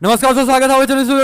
नमस्कार दोस्तों, स्वागत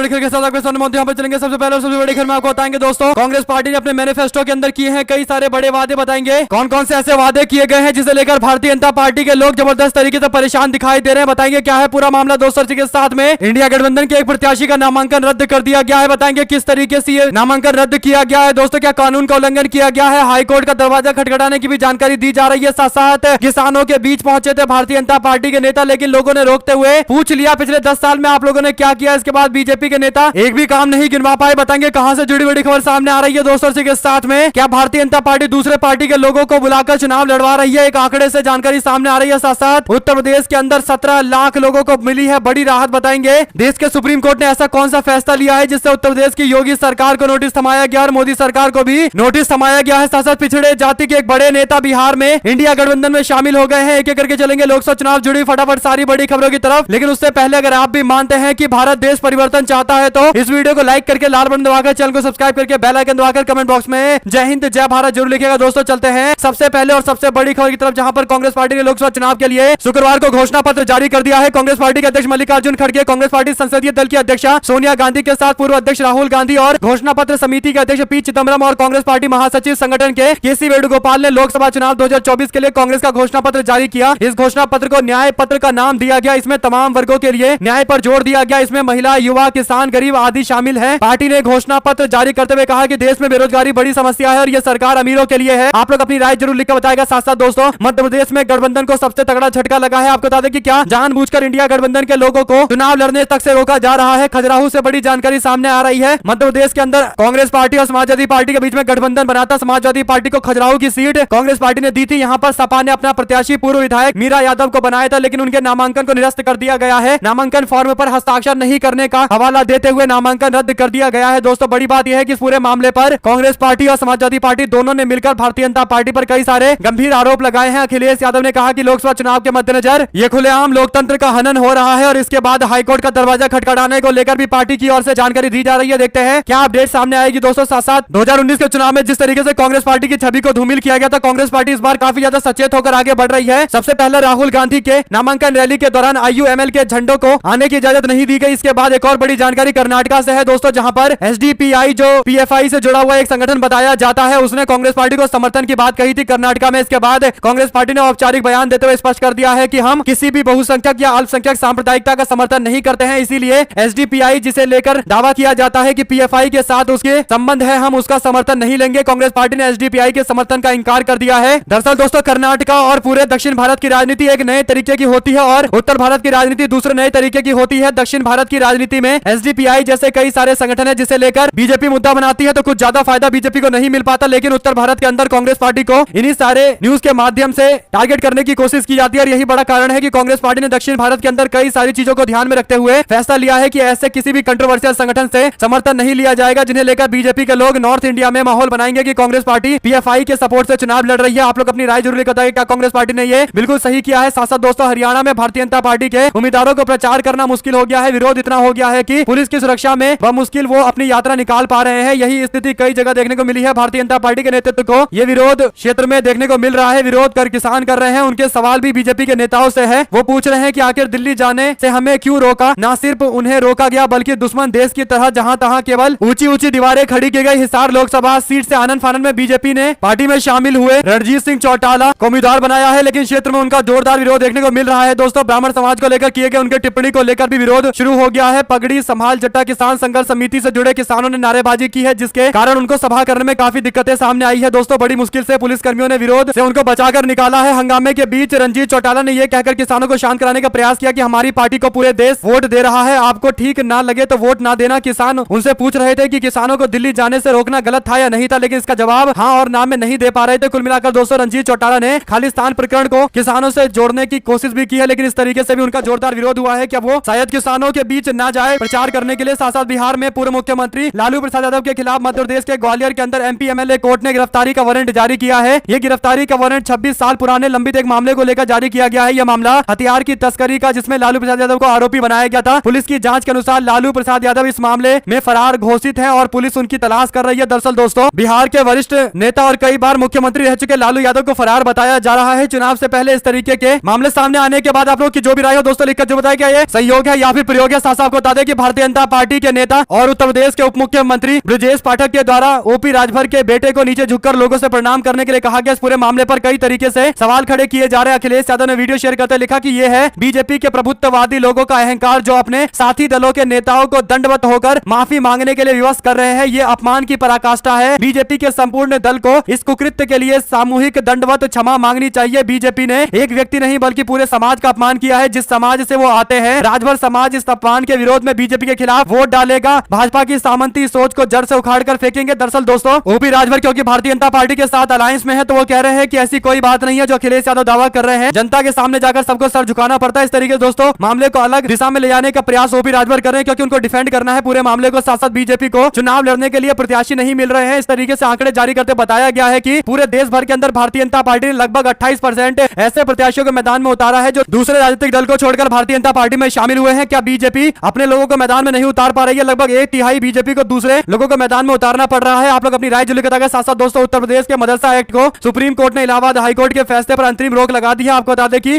है के साथ आपके सामने यहाँ पर चलेंगे। सबसे पहले सबसे बड़ी खबर में आपको बताएंगे दोस्तों, कांग्रेस पार्टी ने अपने मैनिफेस्टो के अंदर किए हैं कई सारे बड़े वादे। बताएंगे कौन कौन से ऐसे वादे किए गए हैं जिसे लेकर भारतीय जनता पार्टी के लोग जबरदस्त तरीके से परेशान दिखाई दे रहे हैं। बताएंगे क्या है पूरा मामला दोस्तों। के साथ में इंडिया गठबंधन के एक प्रत्याशी का नामांकन रद्द कर दिया गया है। बताएंगे किस तरीके से ये नामांकन रद्द किया गया है दोस्तों, क्या कानून का उल्लंघन किया गया है, हाईकोर्ट का दरवाजा खटखटाने की भी जानकारी दी जा रही है। साथ साथ किसानों के बीच पहुंचे थे भारतीय जनता पार्टी के नेता, लेकिन लोगों ने रोकते हुए पूछ लिया पिछले 10 साल में आप लोगों ने क्या किया। इसके बाद बीजेपी के नेता एक भी काम नहीं गिनवा पाए। बताएंगे कहां से जुड़ी बड़ी खबर सामने आ रही है दोस्तों। के साथ में क्या भारतीय जनता पार्टी दूसरे पार्टी के लोगों को बुलाकर चुनाव लड़वा रही है, एक आंकड़े से जानकारी सामने आ रही है। साथ साथ उत्तर प्रदेश के अंदर 17 लाख लोगों को मिली है बड़ी राहत। बताएंगे देश के सुप्रीम कोर्ट ने ऐसा कौन सा फैसला लिया है जिससे उत्तर प्रदेश की योगी सरकार को नोटिस थमाया गया और मोदी सरकार को भी नोटिस थमाया गया है। साथ साथ पिछड़े जाति के एक बड़े नेता बिहार में इंडिया गठबंधन में शामिल हो गए हैं। एक एक करके चलेंगे लोकसभा चुनाव जुड़ी फटाफट सारी बड़ी खबरों की तरफ। लेकिन उससे पहले अगर आप भी मानते हैं कि भारत देश परिवर्तन चाहता है तो इस वीडियो को लाइक करके लाल बटन दबाकर चैनल को सब्सक्राइब करके बेल आइकन दबाकर कमेंट बॉक्स में जय हिंद जय भारत जरूर लिखिएगा दोस्तों। चलते हैं सबसे पहले और सबसे बड़ी खबर की तरफ, जहां पर कांग्रेस पार्टी ने लोकसभा चुनाव के लिए शुक्रवार को घोषणा पत्र जारी कर दिया है। कांग्रेस पार्टी के अध्यक्ष मल्लिकार्जुन खड़गे, कांग्रेस पार्टी संसदीय दल की अध्यक्षा सोनिया गांधी के साथ पूर्व अध्यक्ष राहुल गांधी और घोषणा पत्र समिति के अध्यक्ष पी चिदम्बरम और कांग्रेस पार्टी महासचिव संगठन के केसी वेणुगोपाल ने लोकसभा चुनाव 2024 के लिए कांग्रेस का घोषणा पत्र जारी किया। इस घोषणा पत्र को न्याय पत्र का नाम दिया गया। इसमें तमाम वर्गों के लिए न्याय पर जोर दिया गया। इसमें महिला, युवा, किसान, गरीब आदि शामिल है। पार्टी ने घोषणा पत्र जारी करते हुए कहा कि देश में बेरोजगारी बड़ी समस्या है और यह सरकार अमीरों के लिए है। आप लोग अपनी राय जरूर लिखकर बताएगा। साथ साथ दोस्तों, मध्य प्रदेश में गठबंधन को सबसे तगड़ा झटका लगा है। आपको बता दें कि क्या जानबूझकर इंडिया गठबंधन के लोगों को चुनाव लड़ने तक से रोका जा रहा है। खजुराहो से बड़ी जानकारी सामने आ रही है। मध्य प्रदेश के अंदर कांग्रेस पार्टी और समाजवादी पार्टी के बीच में गठबंधन बना था। समाजवादी पार्टी को खजुराहो की सीट कांग्रेस पार्टी ने दी थी। यहाँ पर सपा ने अपना प्रत्याशी पूर्व विधायक मीरा यादव को बनाया था, लेकिन उनके नामांकन को निरस्त कर दिया गया है। नामांकन फॉर्म पर हस्ताक्षर नहीं करने का हवाला देते हुए नामांकन रद्द कर दिया गया है। दोस्तों बड़ी बात यह है कि इस पूरे मामले पर कांग्रेस पार्टी और समाजवादी पार्टी दोनों ने मिलकर भारतीय जनता पार्टी पर कई सारे गंभीर आरोप लगाए हैं। अखिलेश यादव ने कहा कि लोकसभा चुनाव के मद्देनजर ये खुलेआम लोकतंत्र का हनन हो रहा है और इसके बाद हाईकोर्ट का दरवाजा खटखटाने को लेकर भी पार्टी की ओर से जानकारी दी जा रही है। देखते हैं क्या अपडेट सामने आएगी दोस्तों। साथ साथ 2019 के चुनाव में जिस तरीके से कांग्रेस पार्टी की छवि को धूमिल किया गया था, कांग्रेस पार्टी इस बार काफी ज्यादा सचेत होकर आगे बढ़ रही है। सबसे पहले राहुल गांधी के नामांकन रैली के दौरान IUML के झंडों को आने की इजाजत नहीं दी गई। इसके बाद एक और बड़ी जानकारी कर्नाटका से है दोस्तों, जहां पर SDPI जो PFI से जुड़ा हुआ एक संगठन बताया जाता है, उसने कांग्रेस पार्टी को समर्थन की बात कही थी कर्नाटका में। इसके बाद कांग्रेस पार्टी ने औपचारिक बयान देते हुए स्पष्ट कर दिया है कि हम किसी भी बहुसंख्यक या अल्पसंख्यक सांप्रदायिकता का समर्थन नहीं करते हैं। इसीलिए SDPI जिसे लेकर दावा किया जाता है कि PFI के साथ उसके संबंध है, हम उसका समर्थन नहीं लेंगे। कांग्रेस पार्टी ने SDPI के समर्थन का इंकार कर दिया है। दरअसल दोस्तों, कर्नाटका और पूरे दक्षिण भारत की राजनीति एक नए तरीके की होती है और उत्तर भारत की राजनीति दूसरे नए तरीके की होती है। दक्षिण भारत की राजनीति में SDPI जैसे कई सारे संगठन है जिसे लेकर बीजेपी मुद्दा बनाती है तो कुछ ज्यादा फायदा बीजेपी को नहीं मिल पाता, लेकिन उत्तर भारत के अंदर कांग्रेस पार्टी को इन्हीं सारे न्यूज के माध्यम से टारगेट करने की कोशिश की जाती है। और यही बड़ा कारण है कि कांग्रेस पार्टी ने दक्षिण भारत के अंदर कई सारी चीजों को ध्यान में रखते हुए फैसला लिया है कि ऐसे किसी भी कंट्रोवर्शियल संगठन से समर्थन नहीं लिया जाएगा जिन्हें लेकर बीजेपी के लोग नॉर्थ इंडिया में माहौल बनाएंगे कि कांग्रेस पार्टी PFI के सपोर्ट से चुनाव लड़ रही है। आप लोग अपनी राय जरूर बताइए, क्या कांग्रेस पार्टी ने ये बिल्कुल सही किया है। साथ साथ दोस्तों, हरियाणा में भारतीय जनता पार्टी के उम्मीदवारों को प्रचार करना मुश्किल हो गया है। विरोध इतना हो गया है कि पुलिस की सुरक्षा में बमुश्किल वो अपनी यात्रा निकाल पा रहे हैं। यही स्थिति कई जगह देखने को मिली है। भारतीय जनता पार्टी के नेतृत्व को ये विरोध क्षेत्र में देखने को मिल रहा है। विरोध कर किसान कर रहे हैं। उनके सवाल भी बीजेपी के नेताओं से है। वो पूछ रहे हैं कि आखिर दिल्ली जाने से हमें क्यों रोका। ना सिर्फ उन्हें रोका गया बल्कि दुश्मन देश की तरह जहां तहां केवल ऊंची ऊंची दीवारें खड़ी की गई। हिसार लोकसभा सीट से आनंद फानंद में बीजेपी ने पार्टी में शामिल हुए रणजीत सिंह चौटाला को उम्मीदवार बनाया है, लेकिन क्षेत्र में उनका जोरदार विरोध देखने को मिल रहा है। दोस्तों, ब्राह्मण समाज को लेकर किए गए उनके टिप्पणी को लेकर भी विरोध शुरू हो गया है। पगड़ी संभाल जट्टा किसान संघर्ष समिति से जुड़े किसानों ने नारेबाजी की है, जिसके कारण उनको सभा करने में काफी दिक्कतें सामने आई है। दोस्तों, बड़ी मुश्किल से पुलिस कर्मियों ने विरोध से उनको बचाकर निकाला है। हंगामे के बीच रणजीत चौटाला ने यह कहकर किसानों को शांत कराने का प्रयास किया कि हमारी पार्टी को पूरे देश वोट दे रहा है, आपको ठीक ना लगे तो वोट ना देना। किसान उनसे पूछ रहे थे कि किसानों को दिल्ली जाने से रोकना गलत था या नहीं था, लेकिन इसका जवाब हाँ और ना में नहीं दे पा रहे थे। कुल मिलाकर दोस्तों, रणजीत चौटाला ने खालिस्तान प्रकरण को किसानों से जोड़ने की कोशिश भी की है, लेकिन इस तरीके से भी उनका जोरदार विरोध हुआ है कि अब वो शायद किसानों के बीच ना जाए प्रचार करने के लिए। साथ साथ बिहार में पूर्व मुख्यमंत्री लालू प्रसाद यादव के खिलाफ मध्य प्रदेश के ग्वालियर के अंदर MP MLA कोर्ट ने गिरफ्तारी का वारंट जारी किया है। ये गिरफ्तारी का वारंट 26 साल पुराने लंबित एक मामले को लेकर जारी किया गया है। यह मामला हथियार की तस्करी का, जिसमें लालू प्रसाद यादव को आरोपी बनाया गया था। पुलिस की जांच के अनुसार लालू प्रसाद यादव इस मामले में फरार घोषित है और पुलिस उनकी तलाश कर रही है। दरअसल दोस्तों, बिहार के वरिष्ठ नेता और कई बार मुख्यमंत्री रह चुके लालू यादव को फरार बताया जा रहा है। चुनाव से पहले इस तरीके के मामले सामने आने के बाद आप लोग की जो भी राय हो दोस्तों लिखकर जो बताया, क्या ये सहयोग है या फिर प्रयोग है। साथ साथ आपको बता दें कि भारतीय जनता पार्टी के नेता और उत्तर प्रदेश के उप मुख्यमंत्री ब्रजेश पाठक के द्वारा ओपी राजभर के बेटे को नीचे झुककर लोगों से प्रणाम करने के लिए कहा गया। इस पूरे मामले पर कई तरीके से सवाल खड़े किए जा रहे हैं। अखिलेश यादव ने वीडियो शेयर करते लिखा कि यह है बीजेपी के प्रभुत्ववादी लोगों का अहंकार, जो अपने साथी दलों के नेताओं को दंडवत होकर माफी मांगने के लिए विवश कर रहे हैं। ये अपमान की पराकाष्ठा है। बीजेपी के संपूर्ण दल को इस कुकृत्य के लिए सामूहिक दंडवत क्षमा मांगनी चाहिए। बीजेपी ने एक व्यक्ति नहीं बल्कि पूरे समाज का अपमान किया है। जिस समाज से वो आते हैं, राजभर समाज इस अपमान के विरोध में बीजेपी के खिलाफ वोट डालेगा। भाजपा की सामंती सोच को जड़ से उखाड़ कर फेंकेंगे। दरअसल दोस्तों, ओपी राजभर क्योंकि भारतीय जनता पार्टी के साथ अलायंस में है, तो वो कह रहे हैं कि ऐसी कोई बात नहीं है जो अखिलेश यादव दावा कर रहे हैं। जनता के सामने जाकर सबको सर झुकाना पड़ता है। इस तरीके से दोस्तों मामले को अलग दिशा में ले जाने का प्रयास ओपी राजभर कर रहे हैं, क्योंकि उनको डिफेंड करना है पूरे मामले को। साथ साथ बीजेपी को चुनाव लड़ने के लिए प्रत्याशी नहीं मिल रहे हैं। इस तरीके से आंकड़े जारी करते बताया गया है कि पूरे देश भर के अंदर भारतीय जनता पार्टी ने लगभग 28% ऐसे प्रत्याशियों को मैदान में उतारा है जो दूसरे राजनीतिक दल को छोड़कर भारतीय जनता पार्टी में शामिल हुए हैं। क्या बीजेपी अपने लोगों को मैदान में नहीं उतार पा रही है? लगभग 1/3 बीजेपी को दूसरे लोगों को मैदान में उतारना पड़ रहा है। आप लोग अपनी राय जरूर बताइए। साथ साथ दोस्तों, उत्तर प्रदेश के मदरसा एक्ट को सुप्रीम कोर्ट ने इलाहाबाद हाईकोर्ट के फैसले पर अंतरिम रोक लगा दी है। आपको बता दें कि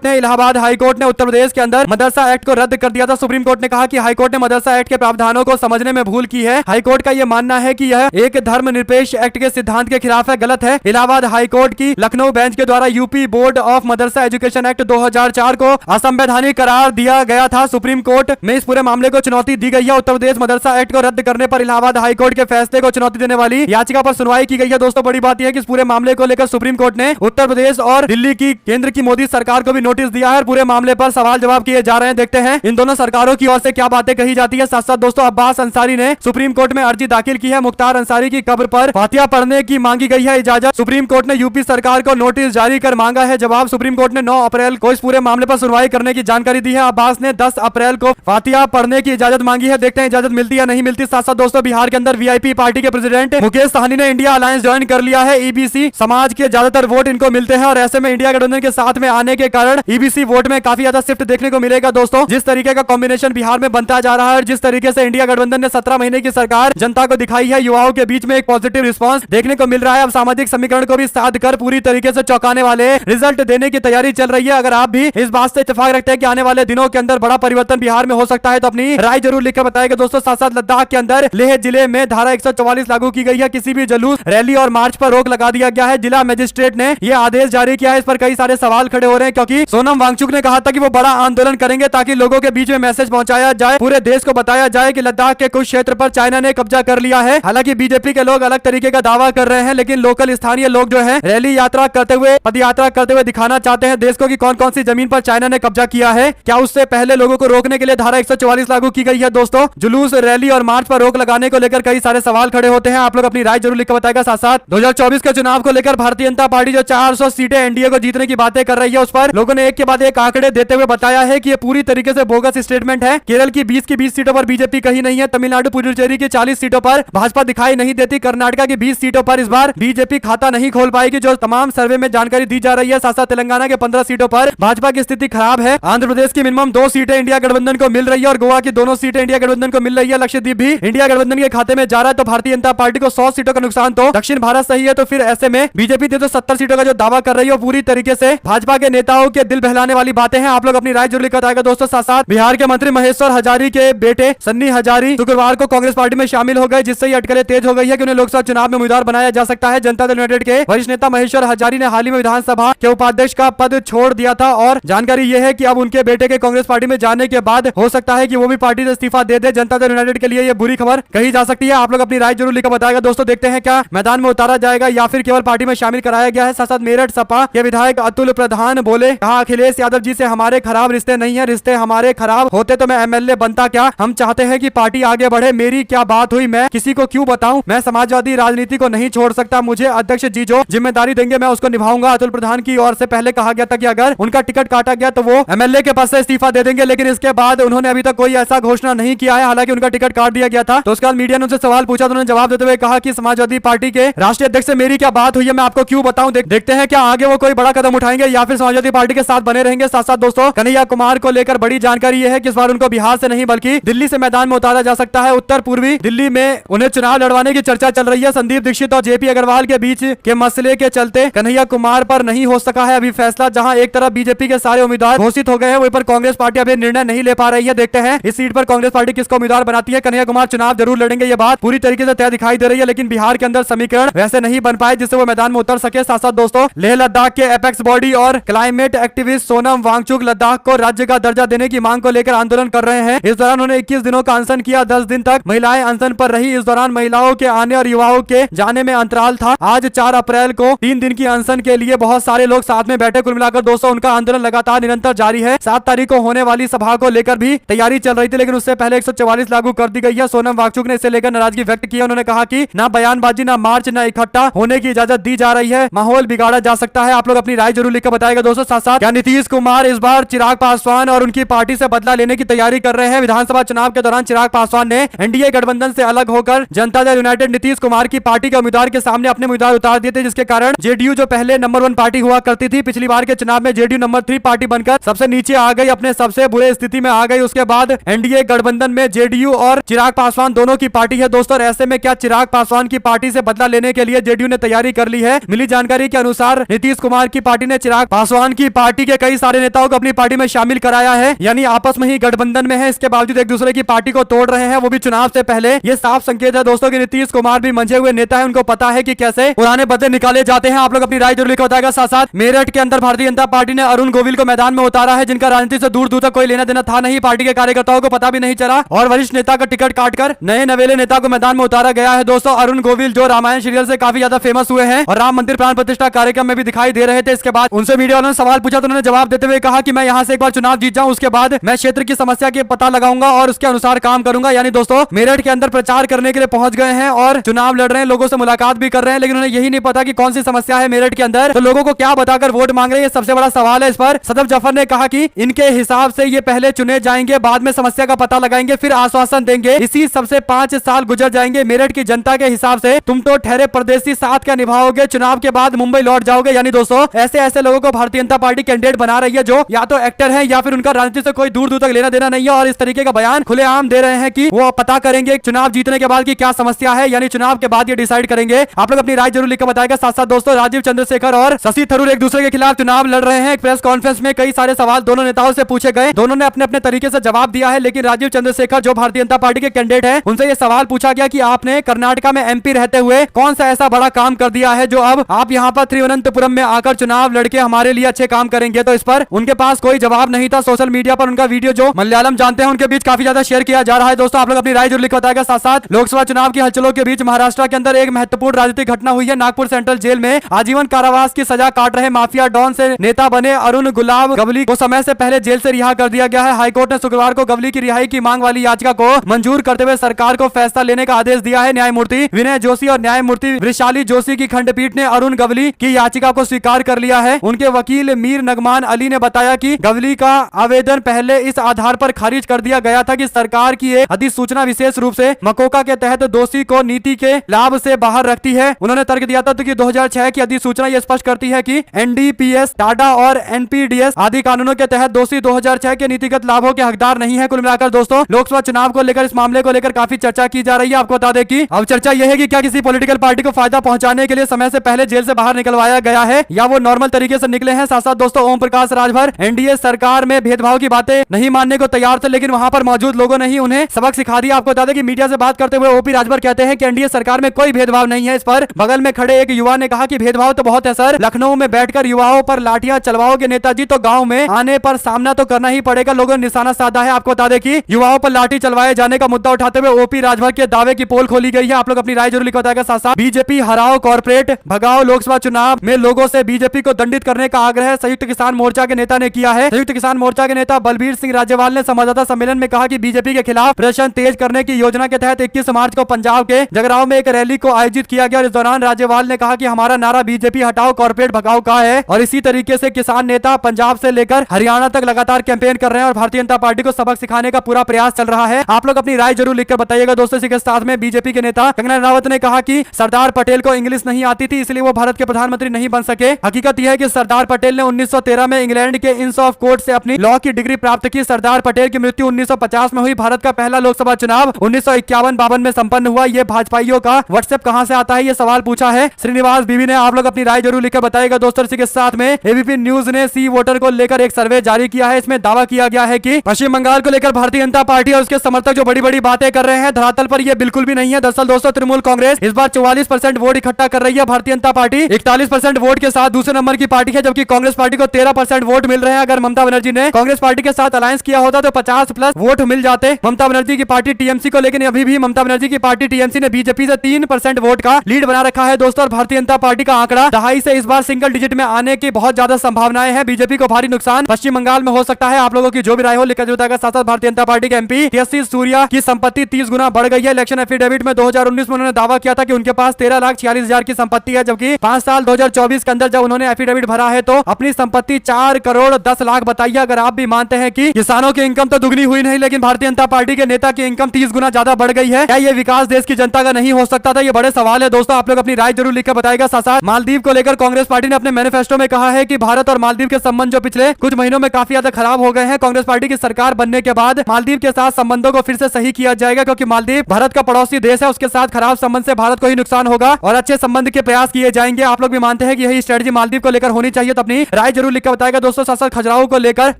इलाहाबाद हाईकोर्ट ने उत्तर प्रदेश के अंदर मदरसा एक्ट को रद्द कर दिया था। सुप्रीम कोर्ट ने कहा कि हाईकोर्ट ने मदरसा एक्ट के प्रावधानों को समझने में भूल की है। हाईकोर्ट का यह मानना है कि यह एक धर्मनिरपेक्ष एक्ट के सिद्धांत के खिलाफ है, गलत है। इलाहाबाद हाईकोर्ट की लखनऊ बेंच के द्वारा UP board of Madrasa education act 2004 को असंवैधानिक करार दिया गया था। सुप्रीम कोर्ट में इस पूरे मामले को चुनौती दी गई है। उत्तर प्रदेश मदरसा एक्ट को रद्द करने पर इलाहाबाद हाईकोर्ट के फैसले को चुनौती देने वाली याचिका पर सुनवाई की गई है। दोस्तों, बड़ी बात यह है कि इस पूरे मामले को लेकर सुप्रीम कोर्ट ने उत्तर प्रदेश और दिल्ली की केंद्र की मोदी सरकार को भी नोटिस दिया है। पूरे मामले पर सवाल जवाब किए जा रहे हैं। देखते हैं इन दोनों सरकारों की ओर से क्या बातें कही जाती है। साथ साथ दोस्तों, अब्बास अंसारी ने सुप्रीम कोर्ट में अर्जी दाखिल की है। मुख्तार अंसारी की कब्र पर फातिहा पढ़ने की मांगी गई है इजाजत। सुप्रीम कोर्ट ने यूपी सरकार को नोटिस जारी कर मांगा है जवाब। सुप्रीम कोर्ट ने 9 अप्रैल को इस पूरे मामले पर सुनवाई करने की जानकारी दी है। अब्बास ने 10 अप्रैल को फातिहा पढ़ने की इजाजत मांगी है। देखते हैं इजाजत मिलती या नहीं मिलती। साथ साथ दोस्तों, बिहार के अंदर वीआईपी पार्टी के प्रेसिडेंट मुकेश सहनी ने इंडिया अलायंस ज्वाइन कर लिया है। ईबीसी समाज के ज्यादातर वोट इनको मिलते हैं और ऐसे में इंडिया गठबंधन के साथ में आने के कारण ईबीसी वोट में काफी ज्यादा शिफ्ट देखने को मिलेगा। दोस्तों, जिस तरीके का कॉम्बिनेशन बिहार में बनता जा रहा है और जिस तरीके से इंडिया गठबंधन ने 17 महीने की सरकार जनता को दिखाई है, युवाओं के बीच में एक पॉजिटिव रिस्पांस देखने को मिल रहा है। अब सामाजिक समीकरण को भी साध कर पूरी तरीके से चौंकाने वाले रिजल्ट देने की तैयारी चल रही है। अगर आप भी इस बात से इत्तेफाक रखते हैं कि आने वाले दिनों के अंदर बड़ा परिवर्तन बिहार में हो सकता है, तो अपनी राय जरूर लिखकर बताएगा। दोस्तों, साथ साथ लद्दाख के अंदर लेह जिले में धारा 144 लागू की गई है। किसी भी जुलूस, रैली और मार्च पर रोक लगा दिया गया है। जिला मजिस्ट्रेट ने यह आदेश जारी किया है। इस पर कई सारे सवाल खड़े हो रहे हैं, क्योंकि सोनम वांगचुक ने कहा था कि वो बड़ा आंदोलन करेंगे ताकि लोगों के बीच में मैसेज पहुंचाया जाए, पूरे देश को बताया जाए कि लद्दाख के कुछ क्षेत्र पर चाइना ने कब्जा कर लिया है। हालांकि बीजेपी के लोग अलग तरीके का दावा कर रहे हैं, लेकिन लोकल स्थानीय लोग जो है रैली यात्रा करते हुए, पदयात्रा करते हुए दिखाना चाहते हैं देश को कि कौन कौन सी जमीन पर चाइना ने कब्जा किया है। क्या उससे पहले लोगों को रोकने के लिए धारा 144 लागू की गई है? दोस्तों, जुलूस, रैली और मार्च पर रोक लगाने को लेकर कई सारे सवाल खड़े होते हैं। आप लोग अपनी राय जरूर लिखकर बताएगा। साथ साथ 2024 के चुनाव को लेकर भारतीय जनता पार्टी जो 400 सीटें एनडीए को जीतने की बातें कर रही है, उस पर लोगों ने एक के बाद एक आंकड़े देते हुए बताया है कि ये पूरी तरीके से बोगस स्टेटमेंट है। केरल की 20 सीटों पर बीजेपी कहीं नहीं है। तमिलनाडु, पुडुचेरी की 40 सीटों पर भाजपा दिखाई नहीं देती। कर्नाटक की 20 सीटों पर इस बार बीजेपी खाता नहीं खोल पाएगी, जो तमाम सर्वे में जानकारी दी जा रही है। साथ साथ तेलंगाना के 15 सीटों पर भाजपा की स्थिति खराब है। आंध्र प्रदेश की मिनिमम 2 सीटें इंडिया गठबंधन को मिल रही है और गोवा की 2 सीटें इंडिया गठबंधन को मिल रही है। लक्षद्वीप भी इंडिया गठबंधन के खाते में जा रहा है। तो भारतीय जनता पार्टी को 100 सीटों का नुकसान तो दक्षिण भारत सही है। तो फिर ऐसे में बीजेपी 70 सीटों का जो दावा कर रही है, पूरी तरीके से भाजपा के नेताओं के दिल बहलाने वाली बातें हैं। आप लोग अपनी राय जरूर लिखकर बताएगा। दोस्तों, साथ साथ बिहार के मंत्री महेश्वर हजारी के बेटे सन्नी हजारी शुक्रवार को कांग्रेस पार्टी में शामिल हो गए, जिससे ये अटकलें तेज हो गई है कि उन्हें लोकसभा चुनाव में उम्मीदवार बनाया जा सकता है। जनता दल यूनाइटेड के वरिष्ठ नेता महेश्वर हजारी ने हाल ही में विधानसभा के उपाध्यक्ष का पद छोड़ दिया था और जानकारी यह है कि अब उनके बेटे के कांग्रेस पार्टी में जाने के बाद हो सकता है कि वो भी पार्टी से इस्तीफा दे दे। जनता दल यूनाइटेड के लिए यह बुरी खबर कही जा सकती है। आप लोग अपनी राय जरूर लिखकर बताएगा। दोस्तों, देखते हैं क्या मैदान में उतारा जाएगा या फिर केवल पार्टी में शामिल कराया गया है। साथ साथ मेरठ सपा के विधायक अतुल प्रधान बोले, कहा अखिलेश यादव जी से हमारे खराब रिश्ते नहीं है, रिश्ते हमारे खराब होते तो मैं एमएलए बनता क्या। हम चाहते हैं कि पार्टी आगे बढ़े। मेरी क्या बात हुई, मैं किसी को क्यों बताऊं। मैं समाजवादी राजनीति को नहीं छोड़ सकता। मुझे अध्यक्ष जी जो जिम्मेदारी देंगे मैं उसको निभाऊंगा। अतुल प्रधान की ओर से पहले कहा गया था कि अगर उनका टिकट काटा गया तो वो एमएलए के पद से इस्तीफा दे देंगे, लेकिन इसके बाद उन्होंने अभी तक कोई ऐसा घोषणा नहीं किया है। हालांकि उनका टिकट काट दिया गया था। तो उसके बाद मीडिया ने उनसे सवाल पूछा तो उन्होंने जवाब देते हुए कहा कि समाजवादी पार्टी के राष्ट्रीय अध्यक्ष से मेरी क्या बात हुई है, मैं आपको क्यों बताऊं। देखते हैं क्या आगे वो कोई बड़ा कदम उठाएंगे या फिर समाजवादी पार्टी के साथ बने रहेंगे। साथ साथ दोस्तों, कन्हैया कुमार को लेकर बड़ी जानकारी यह है कि इस बार उनको बिहार से नहीं बल्कि दिल्ली से मैदान में उतारा जा सकता है। उत्तर पूर्वी दिल्ली में उन्हें चुनाव लड़वाने की चर्चा चल रही है। संदीप दीक्षित और जेपी अग्रवाल के बीच के मसले के चलते कन्हैया कुमार पर नहीं हो सका है अभी फैसला। जहां एक तरफ बीजेपी के सारे उम्मीदवार घोषित हो गए हैं, वहीं पर कांग्रेस पार्टी अभी निर्णय नहीं ले पा रही है। देखते हैं इस सीट पर कांग्रेस पार्टी किसको उम्मीदवार बनाती है। कन्हैया कुमार चुनाव जरूर लड़ेंगे, ये बात पूरी तरीके से तय दिखाई दे रही है, लेकिन बिहार के अंदर समीकरण वैसे नहीं बन पाए जिससे वो मैदान में उतर सके। साथ साथ दोस्तों लेह लद्दाख के एपेक्स बॉडी और क्लाइमेट एक्टिविस्ट सोनम वांगचुक लद्दाख को राज्य का दर्जा देने की मांग को लेकर आंदोलन कर रहे हैं। इस दौरान उन्होंने 21 दिनों का अनशन किया। 10 दिन तक महिलाएं अनशन पर रही। इस दौरान महिलाओं के आने और युवाओं के जाने में अंतराल था। आज 4 अप्रैल को 3 दिन की अनशन के लिए बहुत सारे लोग साथ में बैठे। कुल मिलाकर दोस्तों उनका आंदोलन लगातार निरंतर जारी है। 7 तारीख को होने वाली सभा को लेकर भी तैयारी चल रही थी, लेकिन उससे पहले 144 लागू कर दी गई है। सोनम वांगचुक ने इसे लेकर नाराजगी व्यक्त की। उन्होंने कहा कि ना बयानबाजी, ना मार्च, ना इकट्ठा होने की इजाजत दी जा रही है। माहौल बिगाड़ा जा सकता है। आप लोग अपनी राय जरूर लिखकर बताएगा दोस्तों। साथ साथ क्या नीतीश कुमार इस बार चिराग पासवान और उनकी पार्टी से बदला लेने की तैयारी कर रहे हैं? विधानसभा चुनाव के दौरान चिराग पासवान ने एनडीए गठबंधन से अलग होकर जनता दल यूनाइटेड नीतीश कुमार की पार्टी के उम्मीदवार के सामने अपने उम्मीदवार उतार दिए थे, जिसके कारण जेडीयू जो पहले नंबर 1 पार्टी हुआ करती थी, पिछली बार के चुनाव में जेडीयू नंबर 3 पार्टी बनकर सबसे नीचे आ गई, अपने सबसे बुरे स्थिति में आ गई। उसके बाद एनडीए गठबंधन में जेडीयू और चिराग पासवान दोनों की पार्टी है दोस्तों। ऐसे में क्या चिराग पासवान की पार्टी से बदला लेने के लिए जेडीयू ने तैयारी कर ली है? मिली जानकारी के अनुसार नीतीश कुमार की पार्टी ने चिराग पासवान की पार्टी के कई सारे नेताओं को अपनी पार्टी में शामिल कराया है, यानी आपस में ही गठबंधन में है। इसके बावजूद एक दूसरे की पार्टी को तोड़ रहे हैं, वो भी चुनाव से पहले। ये साफ संकेत है दोस्तों कि नीतीश कुमार भी मंझे हुए नेता है, उनको पता है कि कैसे पुराने बदले निकाले जाते हैं। आप लोग अपनी राय जरूर लिखकर बताएगा। साथ साथ मेरठ के अंदर भारतीय जनता पार्टी ने अरुण गोविल को मैदान में उतारा है, जिनका राजनीति से दूर दूर तक कोई लेना देना था नहीं। पार्टी के कार्यकर्ताओं को पता भी नहीं चला और वरिष्ठ नेता का टिकट काटकर नए नवेले नेता को मैदान में उतारा गया है दोस्तों। अरुण गोविल जो रामायण सीरियल से काफी ज्यादा फेमस हुए हैं और राम मंदिर प्राण प्रतिष्ठा कार्यक्रम में भी दिखाई दे रहे थे। इसके बाद उनसे मीडिया वालों ने सवाल पूछा तो उन्होंने जवाब देते हुए कहा कि मैं यहां से एक बार चुनाव जीत जाऊं, उसके बाद मैं क्षेत्र की समस्या के पता लगाऊंगा और उसके अनुसार काम करूंगा। यानी दोस्तों मेरठ के अंदर प्रचार करने के लिए पहुंच गए हैं और चुनाव लड़ रहे हैं, लोगों से मुलाकात भी कर रहे हैं, लेकिन उन्हें यही नहीं पता कि कौन सी समस्या है मेरठ के अंदर, तो लोगों को क्या बताकर वोट मांग रहे हैं, ये सबसे बड़ा सवाल है। इस पर सदफ जफर ने कहा कि इनके हिसाब से ये पहले चुने जाएंगे, बाद में समस्या का पता लगाएंगे, फिर आश्वासन देंगे। इसी सबसे 5 साल गुजर जाएंगे। मेरठ की जनता के हिसाब से तुम तो ठहरे परदेसी, साथ क्या निभाओगे, चुनाव के बाद मुंबई लौट जाओगे। यानी दोस्तों ऐसे ऐसे लोगों को भारतीय जनता पार्टी कैंडिडेट बना रही है जो या तो एक्टर है या फिर उनका राजनीति से कोई दूर दूर तक लेना देना नहीं है, और इस तरीके का बयान खुलेआम दे रहे हैं कि वो पता करेंगे चुनाव जीतने के बाद की क्या समस्या है, यानी चुनाव के बाद ये डिसाइड करेंगे। आप लोग अपनी राय जरूर लिखकर बताएगा। साथ साथ दोस्तों राजीव चंद्रशेखर और शशि थरूर एक दूसरे के खिलाफ चुनाव लड़ रहे हैं। एक प्रेस कॉन्फ्रेंस में कई सारे सवाल दोनों नेताओं से पूछे गए, दोनों ने अपने अपने तरीके से जवाब दिया है, लेकिन राजीव चंद्रशेखर जो भारतीय जनता पार्टी के कैंडिडेट हैं, उनसे ये सवाल पूछा गया कि आपने कर्नाटका में एमपी रहते हुए कौन सा ऐसा बड़ा काम कर दिया है जो अब आप यहाँ पर तिरुवनंतपुरम में आकर चुनाव लड़के हमारे लिए अच्छे काम करेंगे। तो इस पर उनके पास कोई जवाब नहीं था। सोशल मीडिया पर उनका वीडियो जो मलयालम जानते हैं उनके बीच काफी ज्यादा शेयर किया जा रहा है दोस्तों। आप लोग अपनी राय जरूर लिख बताएगा। साथ साथ लोकसभा चुनाव की हलचलों के बीच महाराष्ट्र के अंदर एक महत्वपूर्ण राजनीतिक घटना हुई है। नागपुर सेंट्रल जेल में आजीवन कारावास की सजा काट रहे माफिया डॉन से नेता बने अरुण गुलाब गवली को समय से पहले जेल से रिहा कर दिया गया है। हाईकोर्ट ने शुक्रवार को गवली की रिहाई की मांग वाली याचिका को मंजूर करते हुए सरकार को फैसला लेने का आदेश दिया है। न्यायमूर्ति विनय जोशी और न्यायमूर्ति वृषाली जोशी की खंडपीठ ने अरुण गवली की याचिका को स्वीकार कर लिया है। उनके वकील मीर नगमान अली ने बताया कि गवली का आवेदन पहले इस आधार पर खारिज कर दिया गया था कि सरकार की एक अधिसूचना विशेष रूप से मकोका के तहत दोषी को नीति के लाभ से बाहर रखती है। उन्होंने तर्क दिया था कि 2006 की अधिसूचना यह स्पष्ट करती है कि एनडीपीएस, टाडा और एनपीडीएस आदि कानूनों के तहत दोषी 2006 के नीतिगत लाभों के हकदार नहीं है। कुल मिलाकर दोस्तों लोकसभा चुनाव को लेकर इस मामले को लेकर काफी चर्चा की जा रही है। आपको बता दें कि अब चर्चा यह है कि क्या किसी पॉलिटिकल पार्टी को फायदा पहुंचाने के लिए समय से पहले जेल से बाहर निकलवाया गया है या वो नॉर्मल तरीके से निकले हैं। साथ साथ दोस्तों ओम प्रकाश राजभर एनडीए सरकार में भेदभाव की बातें नहीं मानने को तैयार थे, लेकिन वहां पर मौजूद लोगों ने ही उन्हें सबक सिखा दिया। आपको बता दें कि मीडिया से बात करते हुए ओपी राजभर कहते हैं कि एनडीए सरकार में कोई भेदभाव नहीं है। इस पर बगल में खड़े एक युवा ने कहा कि भेदभाव तो बहुत है सर, लखनऊ में बैठकर युवाओं पर लाठियां चलवाओगे नेताजी, तो गांव में आने पर सामना तो करना ही पड़ेगा। लोगों ने निशाना साधा है। आपको बता दें कि युवाओं पर लाठी चलवाए जाने का मुद्दा उठाते हुए ओपी राजभर के दावे की पोल खोली गई है। आप लोग अपनी राय जरूर लिखो बताएगा। साथ साथ बीजेपी हराओ कॉर्पोरेट भगाओ लोकसभा चुनाव में लोगों से बीजेपी को दंडित करने का आग्रह संयुक्त किसान मोर्चा के नेता ने किया है। संयुक्त किसान मोर्चा के नेता बलबीर सिंह राज्यवाल ने संवाददाता सम्मेलन में कहा कि बीजेपी के खिलाफ प्रदर्शन तेज करने की योजना के तहत 21 मार्च को पंजाब के जगरांव में एक रैली को आयोजित किया गया और इस दौरान राज्यवाल ने कहा कि हमारा नारा बीजेपी हटाओ कॉर्पोरेट भगाओ का है और इसी तरीके से किसान नेता पंजाब से लेकर हरियाणा तक लगातार कैंपेन कर रहे हैं और भारतीय जनता पार्टी को सबक सिखाने का पूरा प्रयास चल रहा है। आप लोग अपनी राय जरूर लिखकर बताइएगा दोस्तों। इसी के साथ में बीजेपी के नेता कंगना रनावत ने कहा कि सरदार पटेल को इंग्लिश नहीं आती थी इसलिए वो भारत के प्रधानमंत्री नहीं बन सके। हकीकत यह है कि सरदार पटेल ने 1913 में इंग्लैंड के इंस ऑफ कोर्ट से अपनी लॉ की डिग्री प्राप्त की। सरदार पटेल की मृत्यु 1950 में हुई। भारत का पहला लोकसभा चुनाव 1951-52 में संपन्न हुआ। ये भाजपाइयों का व्हाट्सएप कहां से आता है, ये सवाल पूछा है श्रीनिवास बीवी ने। आप लोग अपनी राय जरूर लिखकर बताइएगा दोस्तों। इसी के साथ में एबीपी न्यूज ने सी वोटर को लेकर एक सर्वे जारी किया है। इसमें दावा किया गया गया है कि पश्चिम बंगाल को लेकर भारतीय जनता पार्टी और उसके समर्थक जो बड़ी बड़ी बातें कर रहे हैं, धरातल पर ये बिल्कुल भी नहीं है। दरअसल दोस्तों तृणमूल कांग्रेस इस बार 44% वोट इकट्ठा कर रही है, भारतीय जनता पार्टी 41% वोट के साथ दूसरे नंबर की पार्टी है, जबकि कांग्रेस पार्टी को 13% वोट मिल रहे हैं। अगर ममता बनर्जी ने कांग्रेस पार्टी के साथ अलायंस किया होता तो 50+ वोट मिल जाते ममता बनर्जी की पार्टी टीएमसी को, लेकिन अभी भी ममता बनर्जी की पार्टी टीएमसी ने बीजेपी से 3% वोट का लीड बना रखा है दोस्तों। और भारतीय जनता पार्टी का आंकड़ा 2.5 से इस बार सिंगल डिजिट में आने की बहुत ज्यादा संभावनाएं हैं। बीजेपी को भारी नुकसान पश्चिम बंगाल में हो सकता है। आप लोगों की जो भी राय हो लिखकर बताएगा। साथ साथ भारतीय जनता पार्टी के एमपी तेजस्वी सूर्या की संपत्ति 30 गुना बढ़ गई है। इलेक्शन एफिडेविट में 2019 में उन्होंने दावा किया था कि उनके पास 13,46,000 की संपत्ति है, जबकि 5 साल 2024 के अंदर जब उन्होंने एफिडेविट भरा है तो अपनी संपत्ति 4 करोड़ 10 लाख बताइए। अगर आप भी मानते हैं कि किसानों की इनकम तो दुगनी हुई नहीं, लेकिन भारतीय जनता पार्टी के नेता की इनकम 30 गुना ज्यादा बढ़ गई है, क्या ये विकास देश की जनता का नहीं हो सकता था? ये बड़े सवाल है दोस्तों। आप लोग अपनी राय जरूर लिखकर बताएगा। साथ साथ मालदीव को लेकर कांग्रेस पार्टी ने अपने मैनिफेस्टो में कहा है कि भारत और मालदीव के संबंध जो पिछले कुछ महीनों में काफी ज्यादा खराब हो गए हैं, कांग्रेस पार्टी की सरकार बनने के बाद मालदीव के साथ संबंधों को फिर से सही किया जाएगा, क्योंकि मालदीव भारत का पड़ोसी देश है। उसके साथ खराब संबंध से भारत को ही नुकसान होगा और अच्छे संबंध के प्रयास किए जाएंगे। आप लोग भी मानते हैं कि यही स्ट्रेटजी मालदीव को लेकर होनी चाहिए, तो अपनी राय जरूर लिखकर बताएगा दोस्तों। साथ साथ खजुराहो को लेकर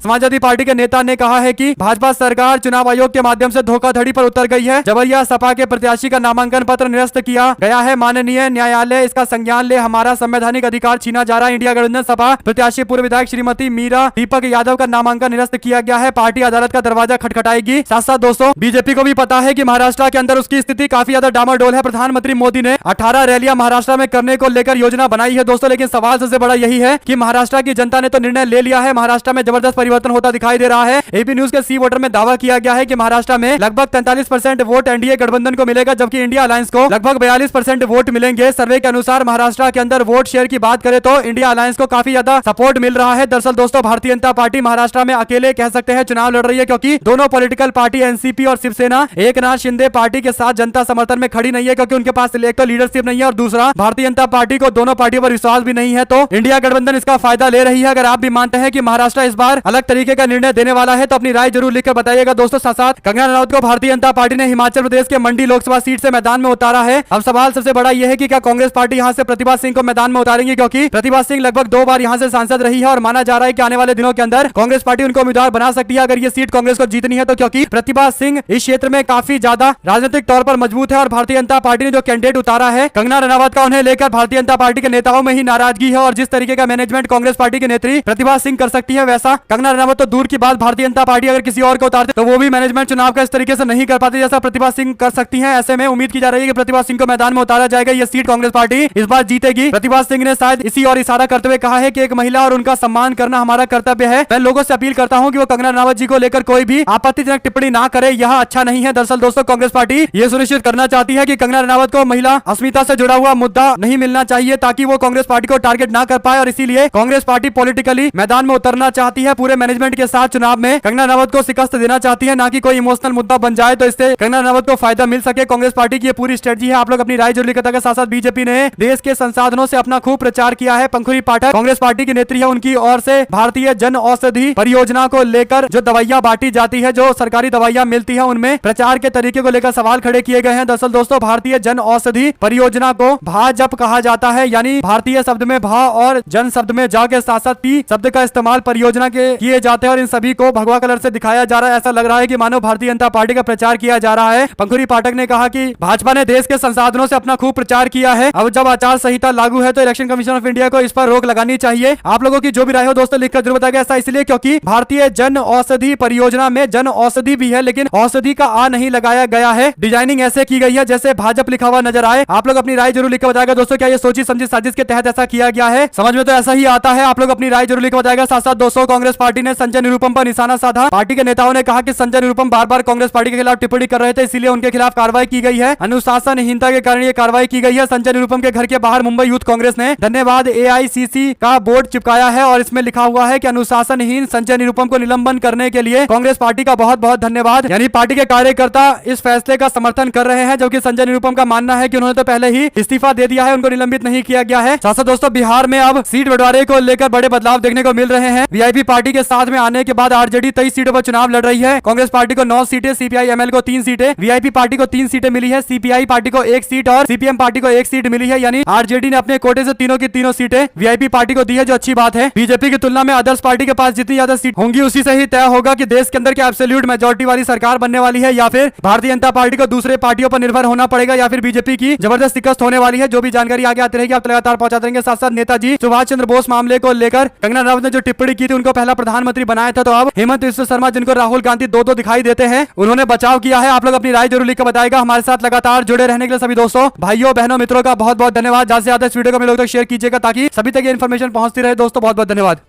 समाजवादी पार्टी के नेता ने कहा है कि भाजपा सरकार चुनाव आयोग के माध्यम से धोखाधड़ी पर उतर गई है। जबरिया सपा के प्रत्याशी का नामांकन पत्र निरस्त किया गया है। माननीय न्यायालय इसका संज्ञान ले, हमारा संवैधानिक अधिकार छीना जा रहा है। इंडिया गठबंधन सपा प्रत्याशी पूर्व विधायक श्रीमती मीरा दीपक यादव का नामांकन निरस्त किया गया है। पार्टी अदालत का दरवाजा खटखटाएगी। साथ साथ दोस्तों बीजेपी को भी पता है कि महाराष्ट्र के अंदर उसकी स्थिति काफी ज्यादा डामाडोल है। प्रधानमंत्री मोदी ने 18 रैलियां महाराष्ट्र में करने को लेकर योजना बनाई है दोस्तों, लेकिन सवाल सबसे बड़ा यही है कि महाराष्ट्र की जनता ने तो निर्णय ले लिया है, महाराष्ट्र में जबरदस्त परिवर्तन होता दिखाई दे रहा है। एबी न्यूज के सी वोटर में दावा किया गया है कि महाराष्ट्र में लगभग 43% वोट एनडीए गठबंधन को मिलेगा, जबकि इंडिया अलायंस को लगभग 42% वोट मिलेंगे। सर्वे के अनुसार महाराष्ट्र के अंदर वोट शेयर की बात करें तो इंडिया अलायंस को काफी ज्यादा सपोर्ट मिल रहा है। दरअसल दोस्तों भारतीय जनता पार्टी महाराष्ट्र में अकेले कह सकते हैं चुनाव लड़ रही है, क्योंकि दोनों पॉलिटिकल पार्टी एनसीपी और शिवसेना एकनाथ शिंदे पार्टी के साथ जनता समर्थन में खड़ी नहीं है, क्योंकि उनके पास एक तो लीडरशिप नहीं है और दूसरा भारतीय जनता पार्टी को दोनों पार्टियों पर विश्वास भी नहीं है। तो इंडिया गठबंधन इसका फायदा ले रही है। अगर आप भी मानते हैं कि महाराष्ट्र इस बार अलग तरीके का निर्णय देने वाला है तो अपनी राय जरूर लिखकर बताइएगा दोस्तों। साथ साथ कंगना रनौत को भारतीय जनता पार्टी ने हिमाचल प्रदेश के मंडी लोकसभा सीट से मैदान में उतारा है। अब सवाल सबसे बड़ा यह है कि क्या कांग्रेस पार्टी यहां से प्रतिभा सिंह को मैदान में उतारेंगे, क्योंकि प्रतिभा सिंह लगभग 2 बार यहां से सांसद रही है और माना जा रहा है कि आने वाले दिनों के अंदर कांग्रेस पार्टी उनको उम्मीदवार बना सकती है अगर ये सीट कांग्रेस को जीतनी है तो, क्योंकि प्रतिभा सिंह इस क्षेत्र में काफी ज्यादा राजनीतिक तौर पर मजबूत है। और भारतीय जनता पार्टी ने जो कैंडिडेट उतारा है कंगना रनावत का, उन्हें लेकर भारतीय जनता पार्टी के नेताओं में ही नाराजगी है। और जिस तरीके का मैनेजमेंट कांग्रेस पार्टी की नेत्री प्रतिभा सिंह कर सकती है, वैसा कंगना रनावत तो दूर की बात, भारतीय जनता पार्टी अगर किसी और को उतारते तो वो भी मैनेजमेंट चुनाव का इस तरीके से नहीं कर पाती जैसा प्रतिभा सिंह कर सकती है। ऐसे में उम्मीद की जा रही है कि प्रतिभा सिंह को मैदान में उतारा जाएगा, ये सीट कांग्रेस पार्टी इस बार जीतेगी। प्रतिभा सिंह ने शायद इसी और इशारा करते हुए कहा है कि एक महिला और उनका सम्मान करना हमारा कर्तव्य है। मैं लोगों से अपील करता हूं कि वो कंगना रनावत जी को लेकर कोई भी आपत्तिजनक टिप्पणी ना करे, यह अच्छा नहीं है। दरअसल दोस्तों कांग्रेस पार्टी ये सुनिश्चित करना चाहती है कि कंगना रनावत को महिला अस्मिता से जुड़ा हुआ मुद्दा नहीं मिलना चाहिए, ताकि वो कांग्रेस पार्टी को टारगेट ना कर पाए। और इसीलिए कांग्रेस पार्टी पॉलिटिकली मैदान में उतरना चाहती है, पूरे मैनेजमेंट के साथ चुनाव में कंगना रनावत को शिकस्त देना चाहती है, ना कि कोई इमोशनल मुद्दा बन जाए तो इससे कंगना रनावत को फायदा मिल सके। कांग्रेस पार्टी की ये पूरी स्ट्रेटजी है। आप लोग अपनी राय जरूर लिखकर बताइएगा। साथ साथ बीजेपी ने देश के संसाधनों से अपना खूब प्रचार किया है। पंखुरी पाठक कांग्रेस पार्टी की नेत्री है, उनकी ओर से भारतीय जन औषधि परियोजना को लेकर जो दवाइयां बांटी जाती है, जो सरकारी दवाइयां मिलती है, उनमें प्रचार के तरीके को लेकर सवाल खड़े किए गए हैं। दरअसल दोस्तों भारतीय जन औषधि परियोजना को भाजप कहा जाता है, यानी भारतीय शब्द में भा और जन शब्द में जा के साथ साथ पी शब्द का इस्तेमाल परियोजना के किए जाते हैं और इन सभी को भगवा कलर से दिखाया जा रहा है। ऐसा लग रहा है कि मानो भारतीय जनता पार्टी का प्रचार किया जा रहा है। पंखुरी पाठक ने कहा कि भाजपा ने देश के संसाधनों से अपना खूब प्रचार किया है। अब जब आचार संहिता लागू है तो इलेक्शन कमीशन ऑफ इंडिया को इस पर रोक लगानी चाहिए। आप लोगों की जो भी राय हो दोस्तों लिखकर जरूर बताइएगा। ऐसा इसलिए क्योंकि भारतीय जन औषधि परियोजना में जन औषधि भी है, लेकिन औषधि का आ नहीं लगाया गया है। डिजाइनिंग ऐसे की गई है जैसे भाजपा लिखा हुआ नजर आए। आप लोग अपनी राय जरूर लिखकर बताएगा दोस्तों, क्या ये सोची समझी साजिश के तहत ऐसा किया गया है? समझ में तो ऐसा ही आता है। आप लोग अपनी राय जरूर लिखकर बताएगा। साथ साथ दोस्तों कांग्रेस पार्टी ने संजय निरुपम पर निशाना साधा। पार्टी के नेताओं ने कहा कि संजय निरुपम बार बार कांग्रेस पार्टी के खिलाफ टिप्पणी कर रहे थे, इसीलिए उनके खिलाफ कार्रवाई की गई है। अनुशासनहीनता के कारण ये कार्रवाई की गई है। संजय निरुपम के घर के बाहर मुंबई यूथ कांग्रेस ने धन्यवाद एआईसीसी का बोर्ड चिपकाया है और इसमें लिखा हुआ है कि अनुशासनहीन संजय निरुपम को निलंबन करने के लिए कांग्रेस पार्टी का बहुत बहुत धन्यवाद। यानी पार्टी के कार्यकर्ता इस फैसले का समर्थन कर रहे हैं, जबकि संजय निरुपम का मानना है कि उन्होंने तो पहले ही इस्तीफा दे दिया है, उनको निलंबित नहीं किया गया है। साथ दोस्तों बिहार में अब सीट बंटवारे को लेकर बड़े बदलाव देखने को मिल रहे हैं। वीआईपी पार्टी के साथ में आने के बाद आरजेडी 23 सीटों पर चुनाव लड़ रही है। कांग्रेस पार्टी को 9 सीटें, सीपीआई एमएल को 3 सीटें, वीआईपी पार्टी को 3 सीटें मिली है, सीपीआई पार्टी को 1 सीट और सीपीएम पार्टी को 1 सीट मिली है। यानी आरजेडी ने अपने कोटे से तीनों की तीनों सीटें वीआईपी पार्टी को दी है, जो अच्छी बात है। बीजेपी की तुलना में अदर्स पार्टी के पास जितनी ज्यादा सीट होंगी उसी से ही तय होगा कि देश के अंदर क्या एब्सोल्यूट मेजोरिटी वाली सरकार बनने वाली है या फिर भारतीय जनता पार्टी को दूसरे पार्टियों पर निर्भर होना पड़ेगा या फिर बीजेपी की जबरदस्त शिकस्त होने वाली है। जो भी जानकारी आगे आती रहेगी आप लगातार पहुंचाते रहेंगे। साथ साथ नेताजी सुभाष चंद्र बोस मामले को लेकर कंगना रनावत ने जो टिप्पणी की थी, उनको पहला प्रधानमंत्री बनाया था, तो अब हेमंत बिस्व शर्मा जिनको राहुल गांधी दो दिखाई देते हैं, उन्होंने बचाव किया है। आप लोग अपनी राय जरूर लिखकर बताएगा। हमारे साथ लगातार जुड़े रहने के लिए सभी दोस्तों, भाइयों, बहनों, मित्रों का बहुत बहुत धन्यवाद। ज्यादा से ज्यादा इस वीडियो को अपने लोगों तक शेयर कीजिएगा ताकि सभी तक ये इन्फॉर्मेशन पहुंचती रहे। दोस्तों बहुत बहुत धन्यवाद।